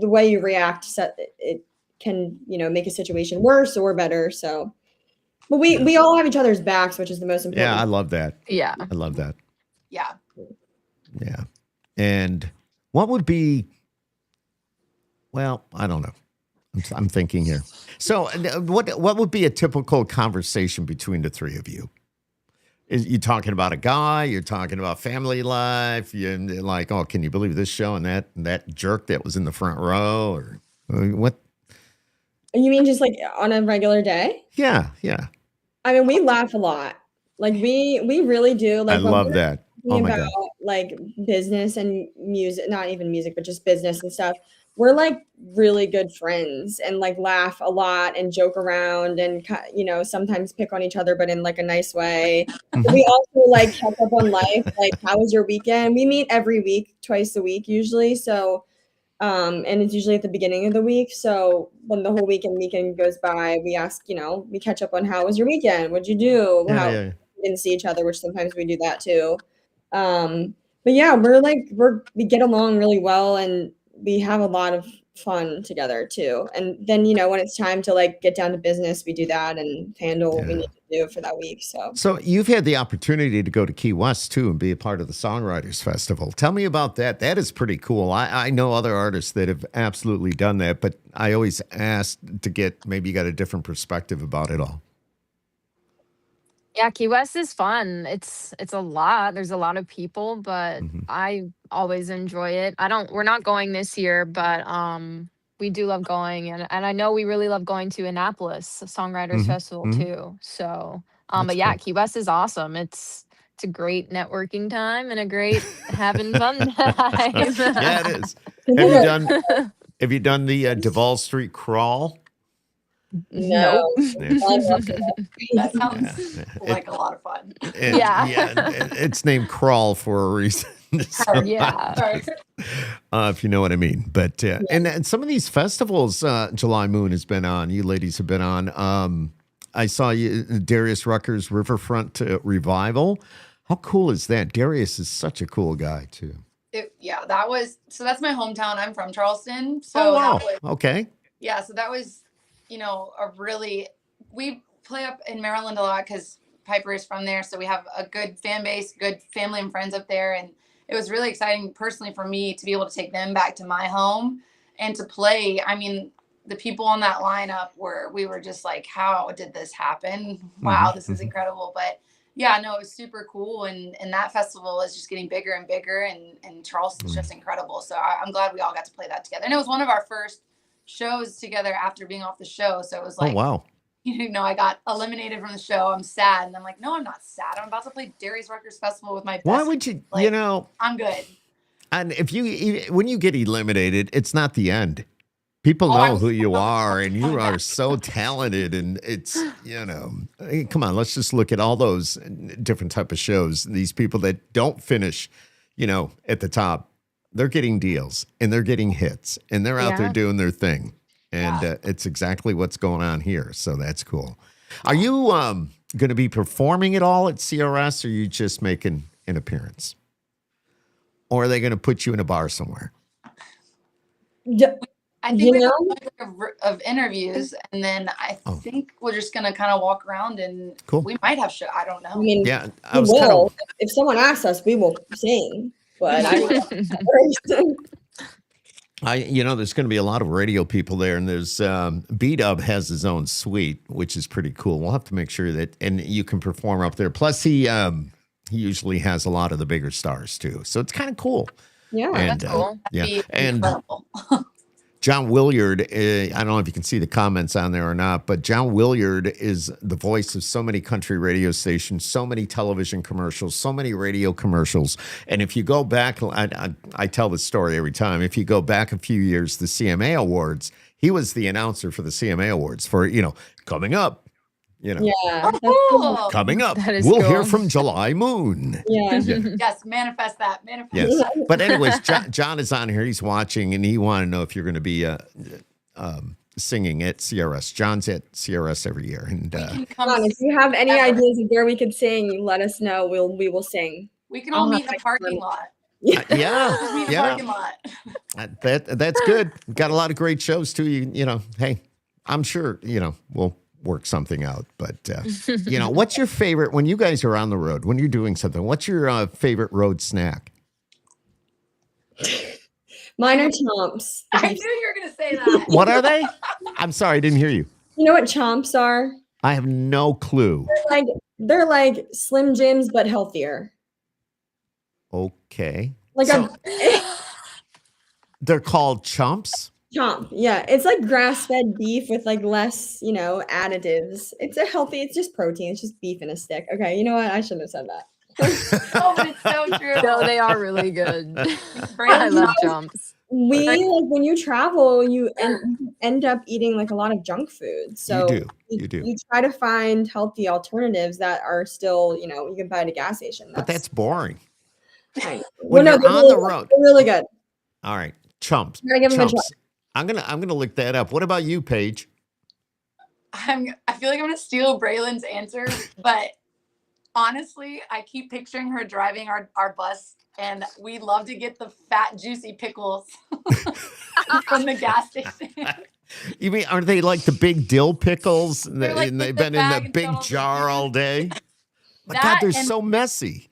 the way you react, it can, make a situation worse or better. So, but we all have each other's backs, which is the most important. Yeah, I love that. Yeah. I love that. Yeah. Yeah. And what would be, well, I don't know. I'm thinking here. So what would be a typical conversation between the 3 of you? Is you talking about a guy? You're talking about family life? You're like, oh, can you believe this show and that jerk that was in the front row or what? You mean just like on a regular day? Yeah, yeah. I mean, we laugh a lot. Like we really do. I Like when love we're that. Oh talking my about God. like business and music, not even music, but just business and stuff. We're like really good friends and like laugh a lot and joke around and sometimes pick on each other, but in like a nice way. But we also like catch up on life. Like, how was your weekend? We meet every week, twice a week usually. So and it's usually at the beginning of the week. So when the whole weekend goes by, we ask, we catch up on how was your weekend? What'd you do? Yeah, How yeah. we didn't see each other, which sometimes we do that too. But yeah, we get along really well and we have a lot of fun together too. And then, when it's time to like get down to business, we do that and handle what we Yeah. need to do for that week. So So you've had the opportunity to go to Key West too and be a part of the Songwriters Festival. Tell me about that. That is pretty cool. I know other artists that have absolutely done that, but I always ask to get maybe you got a different perspective about it all. Yeah, Key West is fun. It's a lot. There's a lot of people, but Hmm. I always enjoy it. We're not going this year, but we do love going, and I know we really love going to Annapolis Songwriters Hmm. Festival Hmm. too. So That's but yeah, cool. Key West is awesome. It's a great networking time and a great having fun time. Yeah, it is. Have you done Have you done the Duval Street crawl? no. Nope. Yeah. I love That it. sounds Yeah. like a lot of fun. Yeah. It's named Crawl for a reason. So, Yeah. Sorry. if you know what I mean. But and some of these festivals, July Moon has been on. You ladies have been on. I saw you, Darius Rucker's Riverfront Revival. How cool is that? Darius is such a cool guy too. Yeah, that's my hometown. I'm from Charleston. So Oh wow. that was, Okay. yeah, so that was, we play up in Maryland a lot because Piper is from there. So we have a good fan base, good family and friends up there. And it was really exciting personally for me to be able to take them back to my home and to play. I mean, the people on that lineup we were just like, how did this happen? Wow, this is incredible. But yeah, no, it was super cool. And that festival is just getting bigger and bigger. And Charleston's just incredible. So I'm glad we all got to play that together. And it was one of our first shows together after being off the show. So it was Oh like, wow. I got eliminated from the show. I'm sad. And I'm like, no, I'm not sad. I'm about to play Darius Rucker's Festival with my best Why would you? Like, You know, I'm good. and when you get eliminated, it's not the end. People know who you are, and you are so talented. And it's come on, let's just look at all those different type of shows. These people that don't finish, at the top, they're getting deals and they're getting hits and they're out there Yeah. doing their thing. And it's exactly what's going on here. So that's cool. Are you going to be performing at all at CRS, or are you just making an appearance? Or are they going to put you in a bar somewhere? I think we have a bunch of interviews, and then I think we're just gonna kind of walk around and Cool. we might have show. I don't know. I mean, Yeah, I we was will. If someone asks us, we will sing. But there's going to be a lot of radio people there, and there's B-Dub has his own suite, which is pretty cool. We'll have to make sure that, and you can perform up there. Plus, he usually has a lot of the bigger stars too, so it's kind of cool. Yeah, And, that's cool. Yeah, and Incredible. John Williard, I don't know if you can see the comments on there or not, but John Williard is the voice of so many country radio stations, so many television commercials, so many radio commercials. And if you go back, I tell this story every time. If you go back a few years, the CMA Awards, he was the announcer for the CMA Awards for, coming up. yeah. Oh, cool. Coming up, That is we'll hear cool. from July Moon. Yeah. Yes, manifest that. Manifest. Yes. But anyways, John is on here. He's watching, and he wanted to know if you're going to be singing at CRS. John's at CRS every year. And We can Come on, come. if you have any ever. ideas of where we could sing, let us know. We will sing. We can all meet in a parking lot. yeah, Just meet in a parking lot. that's good. Got a lot of great shows too. Hey, I'm sure, we'll work something out. But, what's your favorite, when you guys are on the road, when you're doing something, what's your favorite road snack? Mine are chomps. I knew you were gonna say that. What are they? I'm sorry, I didn't hear you. You know what chomps are? I have no clue. Like They're like Slim Jims but healthier. Okay. Like So a they're called chumps? chomp. Yeah, it's like grass-fed beef with like less, additives. It's just protein. It's just beef in a stick. Okay, you know what? I shouldn't have said that. Oh, but it's so true. No, they are really good. I Braylon love knows. jumps. When you travel, you end up eating like a lot of junk food. So You do. You try to find healthy alternatives that are still, you can buy at a gas station. But that's boring. Fine. When Well, you're they're on really the good. road. They're really good. All right. Chumps. I'm gonna give them a try. Chumps. I'm gonna look that up. What about you, Paige? I feel like I'm gonna steal Braylon's answer, but honestly, I keep picturing her driving our bus, and we love to get the fat, juicy pickles from the gas station. You mean, aren't they like the big dill pickles? And They're like and with they've the been in bag the and big got all the jar juice. all day? My God, That they're and- so messy.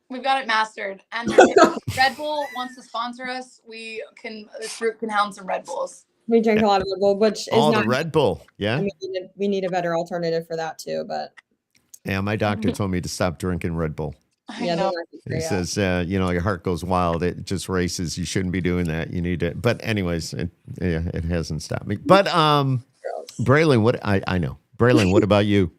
We've got it mastered. And Red Bull wants to sponsor us. This group can hound some Red Bulls. We drink a lot of Red Bull, which is Oh, not. the Red Bull. Yeah. I mean, we need a better alternative for that too. But Yeah, my doctor told me to stop drinking Red Bull. I yeah, know. they're not good for He you. says, your heart goes wild. It just races. You shouldn't be doing that. You need to. But anyways, it hasn't stopped me. But Girls. Braylon, what I know. Braylon, what about you?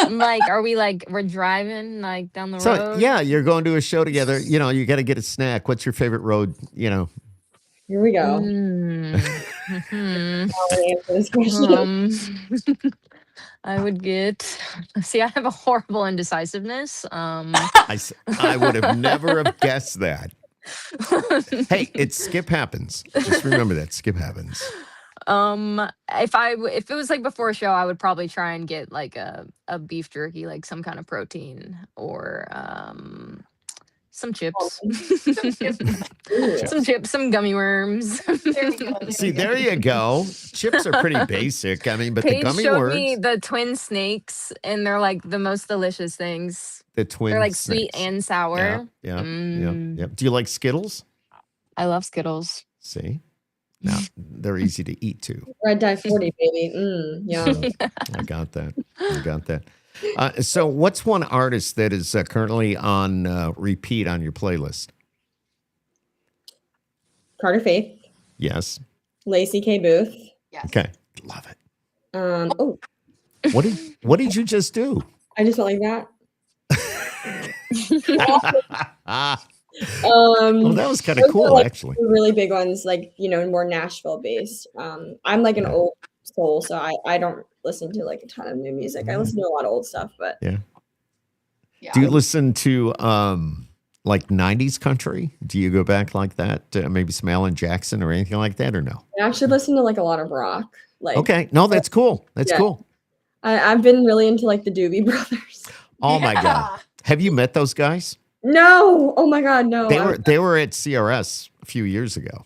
Like, are we like we're driving like down the So road? yeah, you're going to a show together. You got to get a snack. What's your favorite road? Here we go. Mhm. I'll answer this question. I would get. See, I have a horrible indecisiveness. I would have never have guessed that. Hey, it's skip happens. Just remember that skip happens. If it was like before a show, I would probably try and get like a beef jerky, like some kind of protein, or some chips. Ooh. Some chips, some gummy worms. There we go. See, there you go. Chips are pretty basic. I mean, but the Paige gummy showed worms, me the twin snakes, and they're like the most delicious things. the twin They're like snakes. sweet and sour. Yeah. Mm. Do you like Skittles? I love Skittles. See, now they're easy to eat too. Red Dye 40, baby. Yum. I got that. So, what's one artist that is currently on repeat on your playlist? Carter Faith, Yes. Lacey K. Booth. Yes. Okay. Love it. Oh, What did you just do? I just went like that. Oh, that was kind of those are, cool, like, actually. the really big ones, like more Nashville based. I'm like an old soul, so I don't listen to like a ton of new music. I listen to a lot of old stuff, but Yeah. Do you listen to like 90s country? Do you go back like that? Maybe some Alan Jackson or anything like that, or no? I actually listen to like a lot of rock. Like, Okay. No, that's cool. That's Yeah. cool. I've been really into like the Doobie Brothers. Oh my God. Have you met those guys? No, oh my God, no. They were at CRS a few years ago.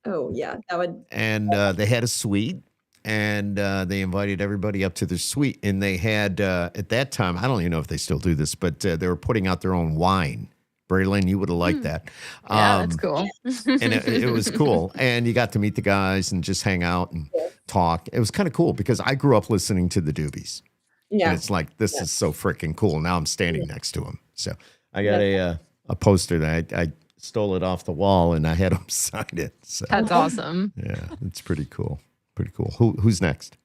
Oh yeah, that would. And they had a suite, and they invited everybody up to their suite. And they had at that time, I don't even know if they still do this, but they were putting out their own wine. Braylon, you would have liked that. Yeah, that's cool. And it was cool. And you got to meet the guys and just hang out and talk. It was kind of cool because I grew up listening to the Doobies. Yeah. And it's like, this is so freaking cool. Now I'm standing next to them. So I got a poster that I stole it off the wall and I had them sign it. So That's awesome. yeah, it's pretty cool. Pretty cool. Who's next?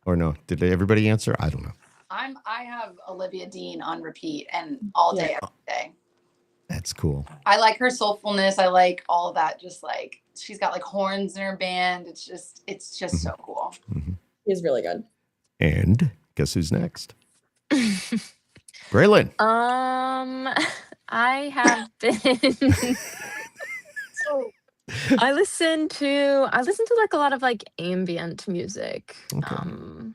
Or no? Did everybody answer? I don't know. I have Olivia Dean on repeat and all day, every day. That's cool. I like her soulfulness. I like all of that. Just like she's got like horns in her band. It's just so cool. Mm-hmm. He's really good. And guess who's next? Braylon. I have been. I listen to like a lot of like ambient music. Okay.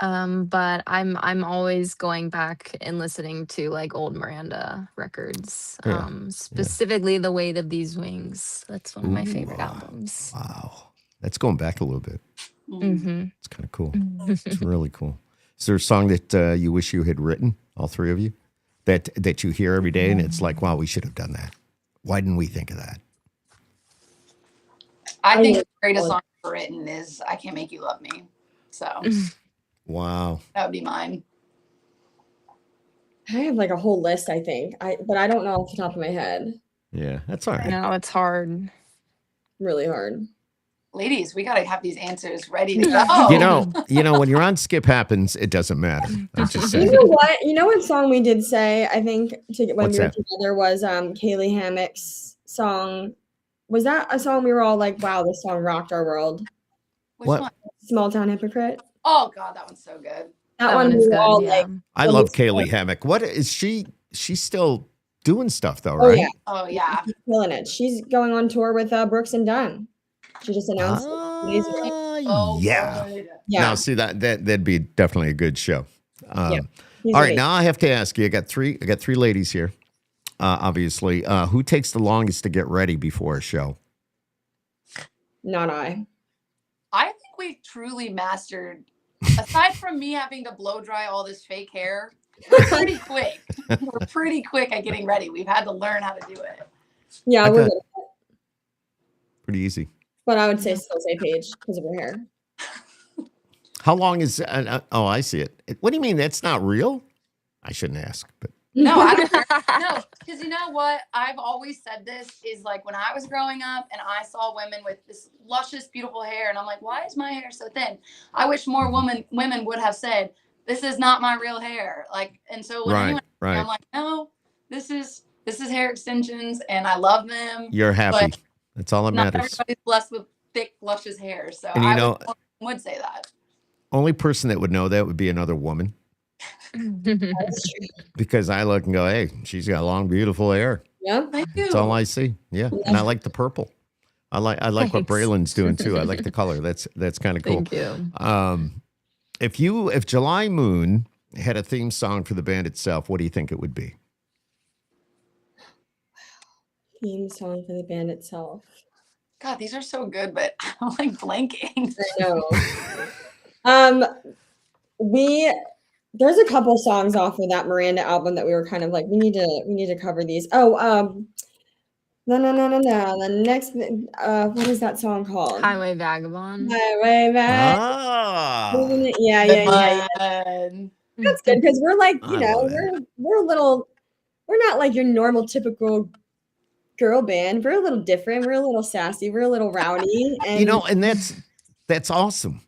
But I'm always going back and listening to like old Miranda records. Yeah. Specifically The Weight of These Wings. That's one of my favorite albums. Wow. That's going back a little bit. Mm-hmm. It's kind of cool. It's really cool. Is there a song that you wish you had written, all three of you, that you hear every day and it's like, wow, we should have done that. Why didn't we think of that? I think the greatest song written is I Can't Make You Love Me. So Wow. that would be mine. I have like a whole list, I think. But I don't know off the top of my head. Yeah, that's all right. No, it's hard. Really hard. Ladies, we gotta have these answers ready to go. You know, when you're on Skip Happens, it doesn't matter. I'm just You saying. know what? You know what song we did say, I think, when What's we were that? together was Kaylee Hammock's song. Was that a song we were all like, wow, this song rocked our world? Which What? one? Small Town Hypocrite. Oh God, that one's so good. That one we is were good, all yeah. like, I when love we- Kaylee Hammock. What is she? She's still doing stuff though, Oh right? yeah, Oh yeah. she's killing it. She's going on tour with Brooks and Dunn. She just announced it 2 days ago. Oh Yeah. good. Yeah. Now, see that'd be definitely a good show. He's All right, amazing. now I have to ask you. I got three ladies here. Obviously, who takes the longest to get ready before a show? Not I. I think we've truly mastered, aside from me having to blow dry all this fake hair, we're pretty quick. We're pretty quick at getting ready. We've had to learn how to do it. Yeah, I we're got- good. Pretty easy. But I would say still say Paige because of her hair. How long is? Oh, I see it. What do you mean? That's not real? I shouldn't ask, but No, I don't care. No, because you know what? I've always said this is like when I was growing up and I saw women with this luscious, beautiful hair, and I'm like, why is my hair so thin? I wish more women would have said, this is not my real hair. Like, and so when anyone, I'm like, no, this is hair extensions, and I love them. You're happy. But That's all that not matters. everybody's blessed with thick, luscious hair. So And you I know- would say that. Only person that would know that would be another woman, That's true. because I look and go, hey, she's got long, beautiful hair. Yeah. Thank you. That's all I see. Yeah, and I like the purple. I like what Thanks. Braylon's doing too. I like the color. That's kind of cool. Thank you. If July Moon had a theme song for the band itself, what do you think it would be? Theme song for the band itself. God, these are so good, but I'm like blanking. I know. There's a couple songs off of that Miranda album that we were kind of like, we need to cover these. Oh, no. The next, what is that song called? Highway Vagabond. Highway Vagabond. Ah, Yeah. Man. That's good because we're like, I love we're not like your normal typical girl band. We're a little different. We're a little sassy. We're a little rowdy. And and that's awesome,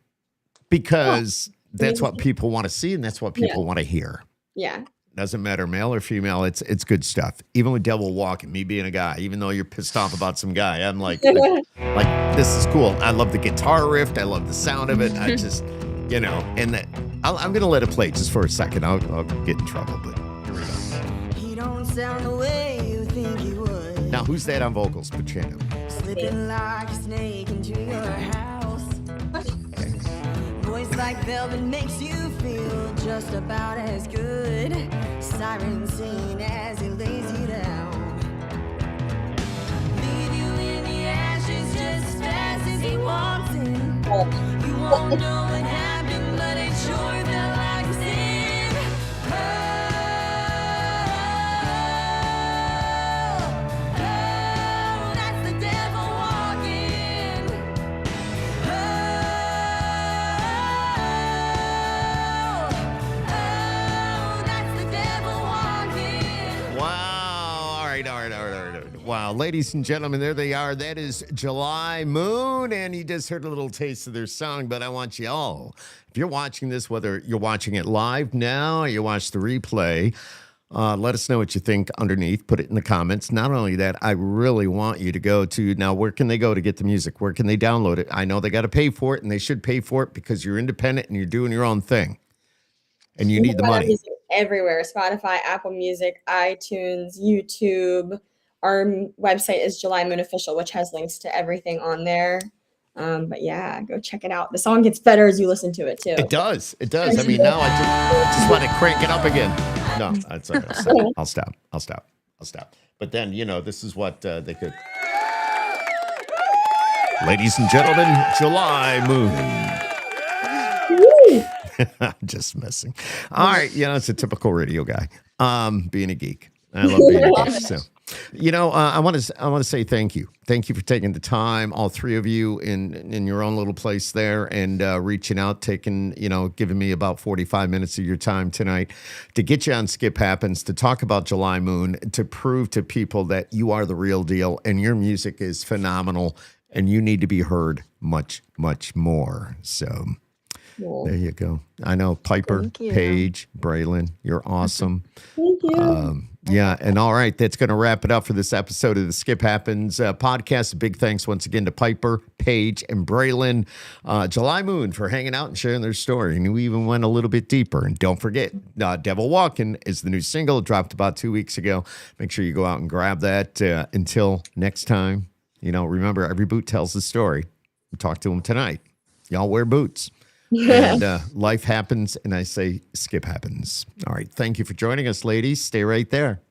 because that's what people want to see and that's what people want to hear. yeah. Doesn't matter male or female. It's good stuff. Even with Devil Walking, me being a guy, even though you're pissed off about some guy, I'm like this is cool. I love the guitar riff. I love the sound of it. I just, and I'm gonna let it play just for a second. I'll get in trouble, but here we go. He don't sound the way you think he would. Now, who's that on vocals? Pacino. Slipping like a snake into your house. Voice like velvet makes you feel just about as good. Siren singing as he lays you down. Leave you in the ashes just as fast as he walks in. You won't know what happened, but it sure felt like sin. That's the devil walking. That's the devil walking. Wow. All right. Wow. Ladies and gentlemen, there they are. That is July Moon. And you just heard a little taste of their song, but I want you all, if you're watching this, whether you're watching it live now or you watch the replay, let us know what you think underneath. Put it in the comments. Not only that, I really want you to go to, now, where can they go to get the music? Where can they download it? I know they got to pay for it, and they should pay for it because you're independent and you're doing your own thing. And you need the Find our money. music everywhere: Spotify, Apple Music, iTunes, YouTube. Our website is July Moon Official, which has links to everything on there. But yeah, go check it out. The song gets better as you listen to it too. It does. It does. I mean, now I just want to crank it up again. No, that's all right. I'll stop. But then, this is what they could. Ladies and gentlemen, July Moon. I'm just messing. All right. It's a typical radio guy. Being a geek. I love being a geek. So I want to say thank you. Thank you for taking the time, all three of you in your own little place there, and reaching out, giving me about 45 minutes of your time tonight to get you on Skip Happens, to talk about July Moon, to prove to people that you are the real deal and your music is phenomenal and you need to be heard much, much more. So Cool. there you go. I know Piper, Thank you. Paige, Braylon, you're awesome. Thank you. Yeah, and all right, that's going to wrap it up for this episode of the Skip Happens podcast. Big thanks once again to Piper, Paige, and Braylon, July Moon for hanging out and sharing their story. And we even went a little bit deeper. And don't forget, Devil Walkin' is the new single. It dropped about 2 weeks ago. Make sure you go out and grab that. Until next time, remember, every boot tells a story. We talked to them tonight. Y'all wear boots. And life happens, and I say Skip Happens. All right. Thank you for joining us, ladies. Stay right there.